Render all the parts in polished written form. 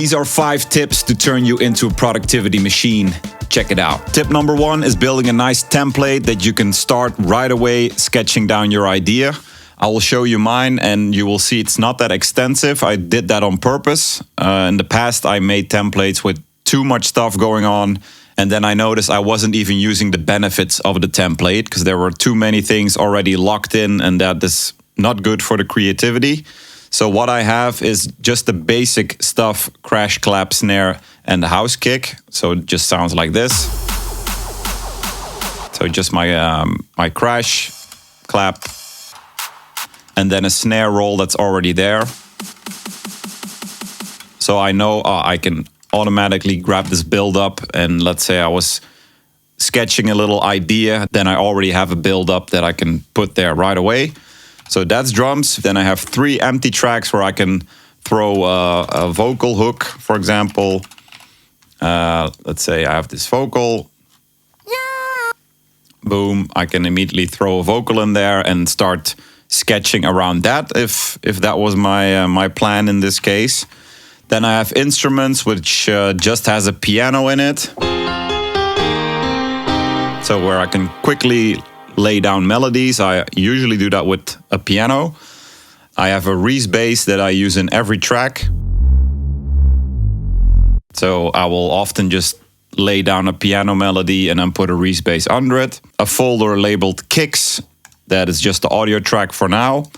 These are 5 tips to turn you into a productivity machine. Check it out. Tip number 1 is building a nice template that you can start right away sketching down your idea. I will show you mine and you will see it's not that extensive. I did that on purpose. In the past, I made templates with too much stuff going on. And then I noticed I wasn't even using the benefits of the template because there were too many things already locked in, and that is not good for the creativity. So what I have is just the basic stuff: crash, clap, snare, and the house kick. So it just sounds like this. So just my crash, clap, and then a snare roll that's already there. So I know I can automatically grab this build up, and let's say I was sketching a little idea, then I already have a build up that I can put there right away. So that's drums. Then I have 3 empty tracks where I can throw a vocal hook, for example. Let's say I have this vocal. Boom, I can immediately throw a vocal in there and start sketching around that if that was my plan in this case. Then I have instruments, which just has a piano in it. So where I can quickly lay down melodies. I usually do that with a piano. I have a Reese bass that I use in every track. So I will often just lay down a piano melody and then put a Reese bass under it. A folder labeled kicks. That is just the audio track for now.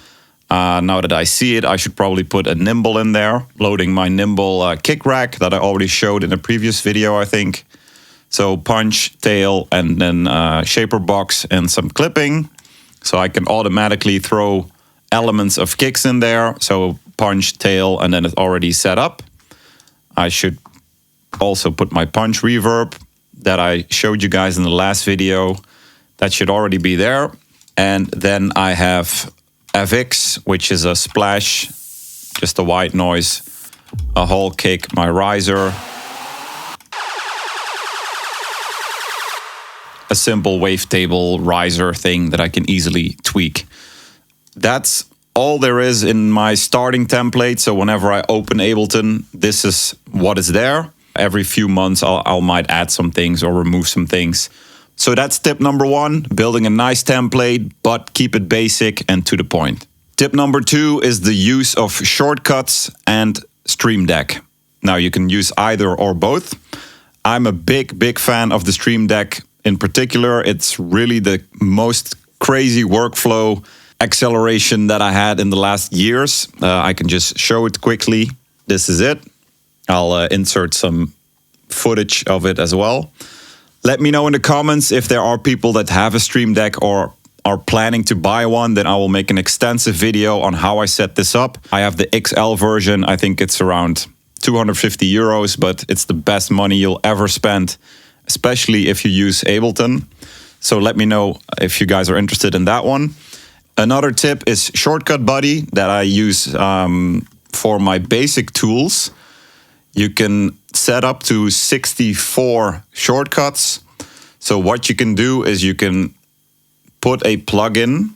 Now that I see it, I should probably put a nimble in there, loading my nimble kick rack that I already showed in a previous video, I think. So punch, tail, and then shaper box and some clipping. So I can automatically throw elements of kicks in there. So punch, tail, and then it's already set up. I should also put my punch reverb that I showed you guys in the last video. That should already be there. And then I have FX, which is a splash, just a white noise, a whole kick, my riser, a simple wavetable riser thing that I can easily tweak. That's all there is in my starting template. So whenever I open Ableton, this is what is there. Every few months, I might add some things or remove some things. So that's tip number 1, building a nice template, but keep it basic and to the point. Tip number 2 is the use of shortcuts and Stream Deck. Now you can use either or both. I'm a big fan of the Stream Deck in particular. It's really the most crazy workflow acceleration that I had in the last years. I can just show it quickly. This is it. I'll insert some footage of it as well. Let me know in the comments if there are people that have a Stream Deck or are planning to buy one. Then I will make an extensive video on how I set this up. I have the XL version. I think it's around 250 euros, but it's the best money you'll ever spend, especially if you use Ableton. So let me know if you guys are interested in that one. Another tip is Shortcut Buddy that I use for my basic tools. You can set up to 64 shortcuts. So what you can do is you can put a plugin.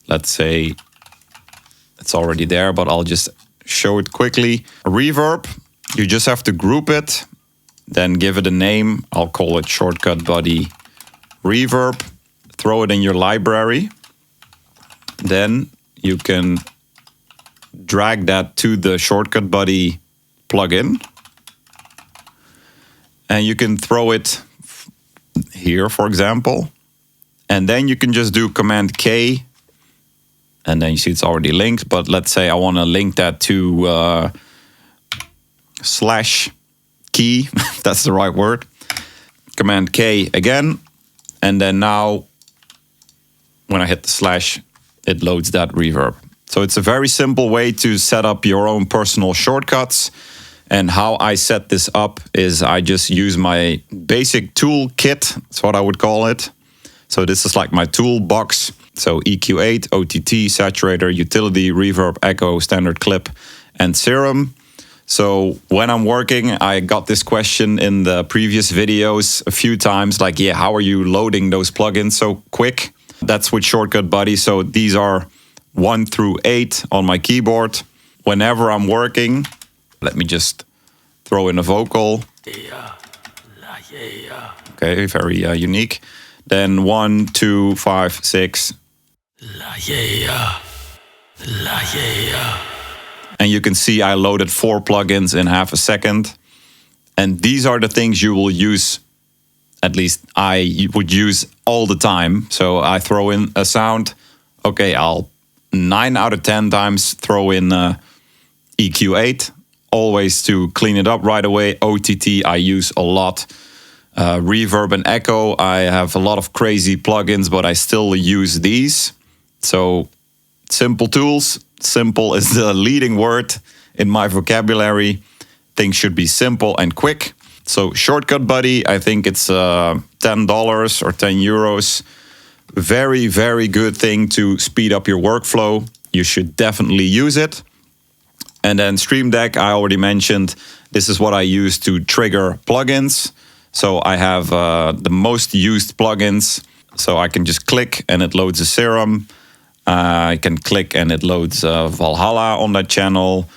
Let's say it's already there, but I'll just show it quickly. A reverb, you just have to group it, then give it a name. I'll call it Shortcut Buddy Reverb. Throw it in your library. Then you can drag that to the Shortcut Buddy plugin, and you can throw it here, for example, and then you can just do Command K, and then you see it's already linked. But let's say I want to link that to slash key, that's the right word. Command K again, and then now when I hit the slash, it loads that reverb. So it's a very simple way to set up your own personal shortcuts. And how I set this up is I just use my basic tool kit. That's what I would call it. So this is like my toolbox. So EQ8, OTT, saturator, utility, reverb, echo, standard clip, and serum. So when I'm working, I got this question in the previous videos a few times, like, yeah, how are you loading those plugins so quick? That's with Shortcut Buddy. So these are 1 through 8 on my keyboard. Whenever I'm working, let me just throw in a vocal. Okay, very unique. Then 1, 2, 5, 6. And you can see I loaded 4 plugins in half a second. And these are the things you will use, at least I would use all the time. So I throw in a sound. Okay, I'll 9 out of 10 times throw in EQ8, always to clean it up right away. OTT I use a lot. Reverb and echo, I have a lot of crazy plugins, but I still use these. So simple tools. Simple is the leading word in my vocabulary. Things should be simple and quick. So Shortcut Buddy, I think it's $10 or 10 euros. Very, very good thing to speed up your workflow. You should definitely use it. And then Stream Deck, I already mentioned. This is what I use to trigger plugins. So I have the most used plugins. So I can just click and it loads a Serum. I can click and it loads Valhalla on that channel.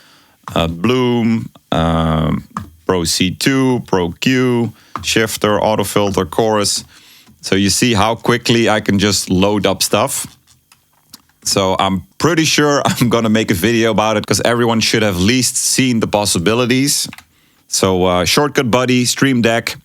Bloom, Pro C2, Pro Q, Shifter, Autofilter, Chorus. So you see how quickly I can just load up stuff. So I'm pretty sure I'm gonna make a video about it because everyone should have at least seen the possibilities. So Shortcut Buddy, Stream Deck,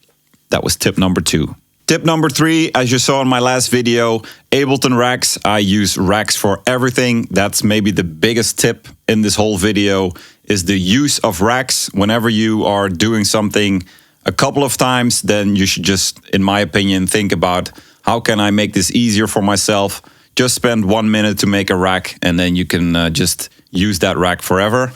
that was tip number 2. Tip number 3, as you saw in my last video, Ableton racks. I use racks for everything. That's maybe the biggest tip in this whole video, is the use of racks. Whenever you are doing something a couple of times, then you should just, in my opinion, think about how can I make this easier for myself. Just spend 1 minute to make a rack and then you can just use that rack forever.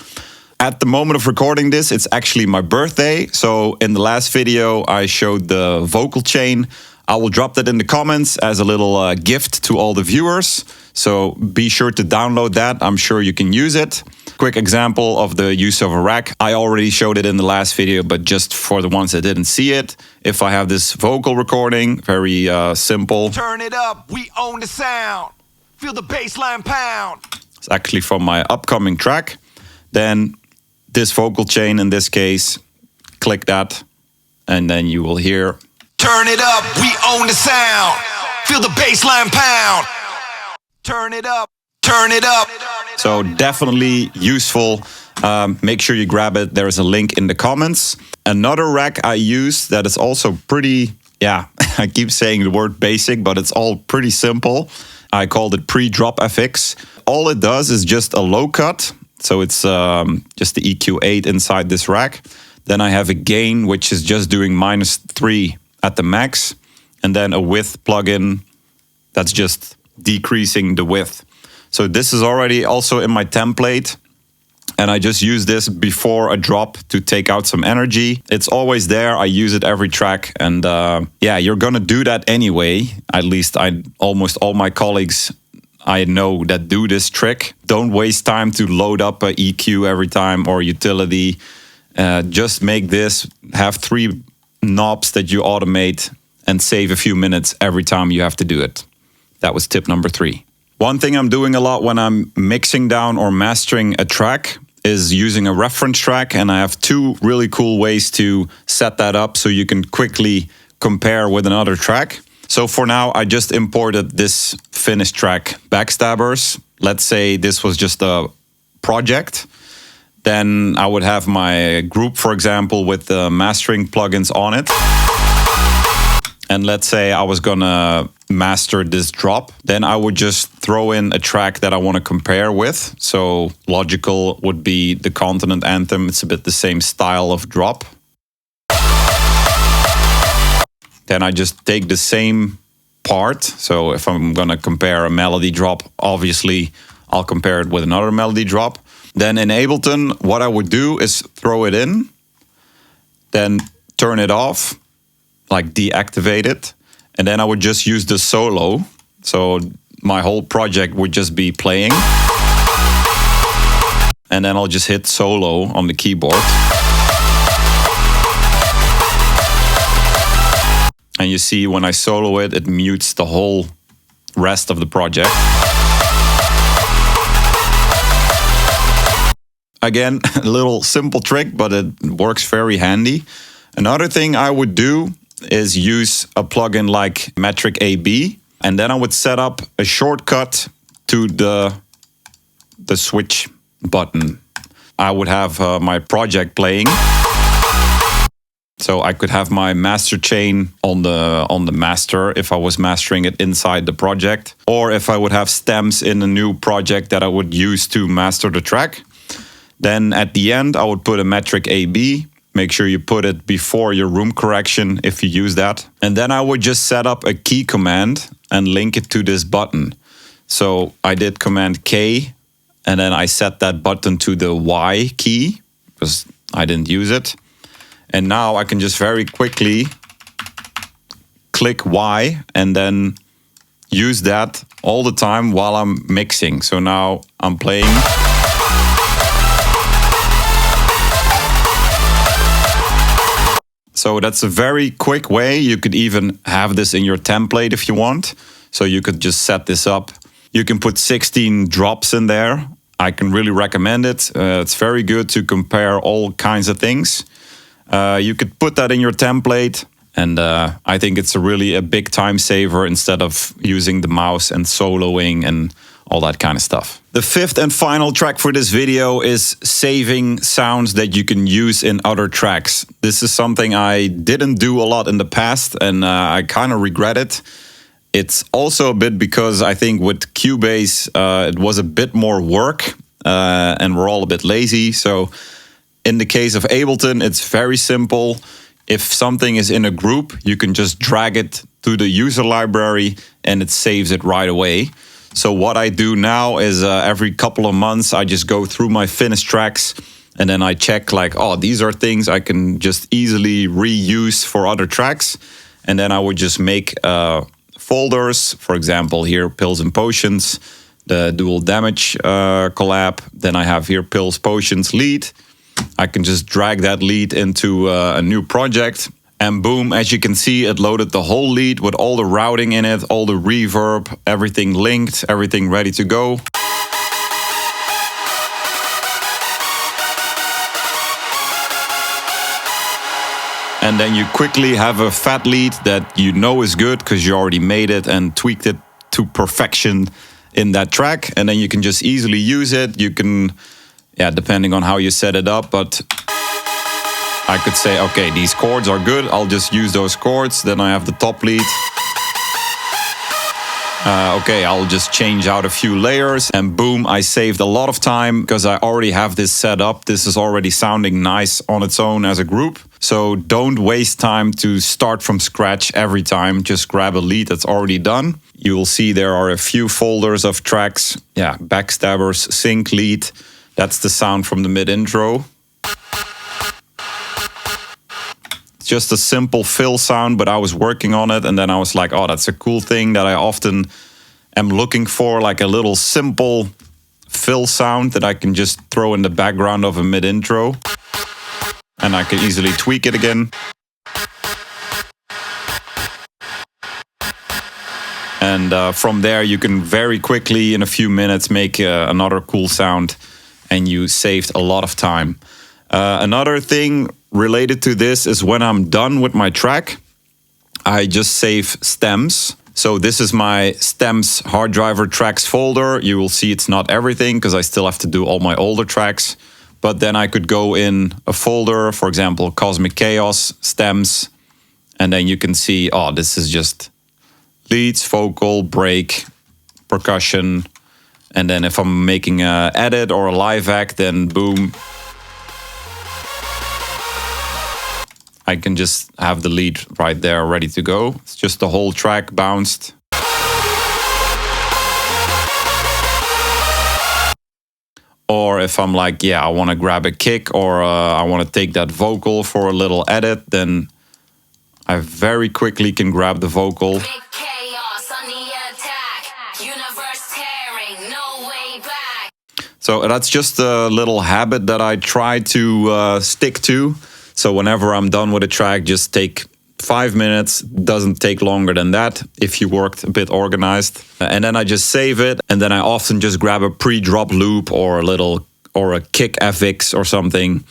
At the moment of recording this, it's actually my birthday. So in the last video, I showed the vocal chain. I will drop that in the comments as a little gift to all the viewers. So be sure to download that. I'm sure you can use it. Quick example of the use of a rack. I already showed it in the last video, but just for the ones that didn't see it. If I have this vocal recording, very simple. Turn it up, we own the sound. Feel the bass line pound. It's actually from my upcoming track. Then this vocal chain in this case, click that, and then you will hear. Turn it up, we own the sound. Feel the bass line pound. Turn it up, turn it up. So definitely useful. Make sure you grab it. There is a link in the comments. Another rack I use that is also pretty, I keep saying the word basic, but it's all pretty simple. I called it pre-drop FX. All it does is just a low cut. So it's just the EQ8 inside this rack. Then I have a gain, which is just doing -3 at the max. And then a width plugin that's just decreasing the width. So this is already also in my template. And I just use this before a drop to take out some energy. It's always there. I use it every track. And you're gonna do that anyway. At least almost all my colleagues I know that do this trick. Don't waste time to load up a EQ every time or utility. Just make this, have 3 knobs that you automate and save a few minutes every time you have to do it. That was tip number 3. One thing I'm doing a lot when I'm mixing down or mastering a track is using a reference track. And I have 2 really cool ways to set that up so you can quickly compare with another track. So for now, I just imported this finished track, Backstabbers. Let's say this was just a project. Then I would have my group, for example, with the mastering plugins on it. And let's say I was gonna master this drop. Then I would just throw in a track that I want to compare with. So logical would be the Continent Anthem. It's a bit the same style of drop. Then I just take the same part. So if I'm going to compare a melody drop, obviously I'll compare it with another melody drop. Then in Ableton, what I would do is throw it in, then turn it off, like deactivate it. And then I would just use the solo. So my whole project would just be playing. And then I'll just hit solo on the keyboard. And you see when I solo it, it mutes the whole rest of the project. Again, a little simple trick, but it works very handy. Another thing I would do is use a plugin like Metric AB, and then I would set up a shortcut to the switch button. I would have my project playing, so I could have my master chain on the master if I was mastering it inside the project, or if I would have stems in a new project that I would use to master the track. Then at the end, I would put a metric AB. Make sure you put it before your room correction if you use that. And then I would just set up a key command and link it to this button. So I did Command K, and then I set that button to the Y key because I didn't use it. And now I can just very quickly click Y and then use that all the time while I'm mixing. So now I'm playing. So that's a very quick way. You could even have this in your template if you want. So you could just set this up. You can put 16 drops in there. I can really recommend it. It's very good to compare all kinds of things. You could put that in your template. And I think it's really a big time saver instead of using the mouse and soloing and all that kind of stuff. The fifth and final track for this video is saving sounds that you can use in other tracks. This is something I didn't do a lot in the past, and I kind of regret it. It's also a bit because I think with Cubase it was a bit more work and we're all a bit lazy. So in the case of Ableton, it's very simple. If something is in a group, you can just drag it to the user library and it saves it right away. So what I do now is every couple of months, I just go through my finished tracks and then I check like, oh, these are things I can just easily reuse for other tracks. And then I would just make folders, for example, here, Pills and Potions, the Dual Damage collab. Then I have here Pills, Potions, lead. I can just drag that lead into a new project. And boom, as you can see, it loaded the whole lead with all the routing in it, all the reverb, everything linked, everything ready to go. And then you quickly have a fat lead that you know is good because you already made it and tweaked it to perfection in that track. And then you can just easily use it. You can, yeah, depending on how you set it up, but I could say, okay, these chords are good. I'll just use those chords. Then I have the top lead. Okay, I'll just change out a few layers and boom, I saved a lot of time because I already have this set up. This is already sounding nice on its own as a group. So don't waste time to start from scratch every time. Just grab a lead that's already done. You will see there are a few folders of tracks. Yeah, Backstabbers, Sync lead. That's the sound from the mid-intro. Just a simple fill sound, but I was working on it and then I was like, oh, that's a cool thing that I often am looking for, like a little simple fill sound that I can just throw in the background of a mid-intro and I can easily tweak it again. And from there you can very quickly in a few minutes make another cool sound and you saved a lot of time. Another thing related to this is when I'm done with my track, I just save stems. So this is my stems hard driver tracks folder. You will see it's not everything because I still have to do all my older tracks. But then I could go in a folder, for example, Cosmic Chaos, stems. And then you can see, oh, this is just leads, vocal, break, percussion. And then if I'm making an edit or a live act, then boom, I can just have the lead right there ready to go. It's just the whole track bounced. Or if I'm like, yeah, I want to grab a kick or I want to take that vocal for a little edit, then I very quickly can grab the vocal. Big chaos on the attack. Universe tearing, no way back. So that's just a little habit that I try to stick to. So whenever I'm done with a track, just take 5 minutes. Doesn't take longer than that if you worked a bit organized. And then I just save it. And then I often just grab a pre-drop loop or a little or a kick FX or something,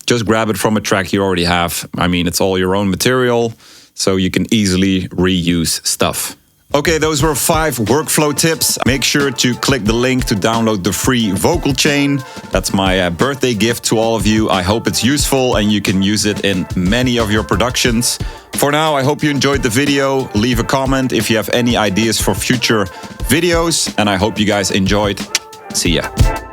just grab it from a track you already have. I mean, it's all your own material, so you can easily reuse stuff. Okay, those were 5 workflow tips. Make sure to click the link to download the free vocal chain. That's my birthday gift to all of you. I hope it's useful and you can use it in many of your productions. For now, I hope you enjoyed the video. Leave a comment if you have any ideas for future videos, and I hope you guys enjoyed. See ya.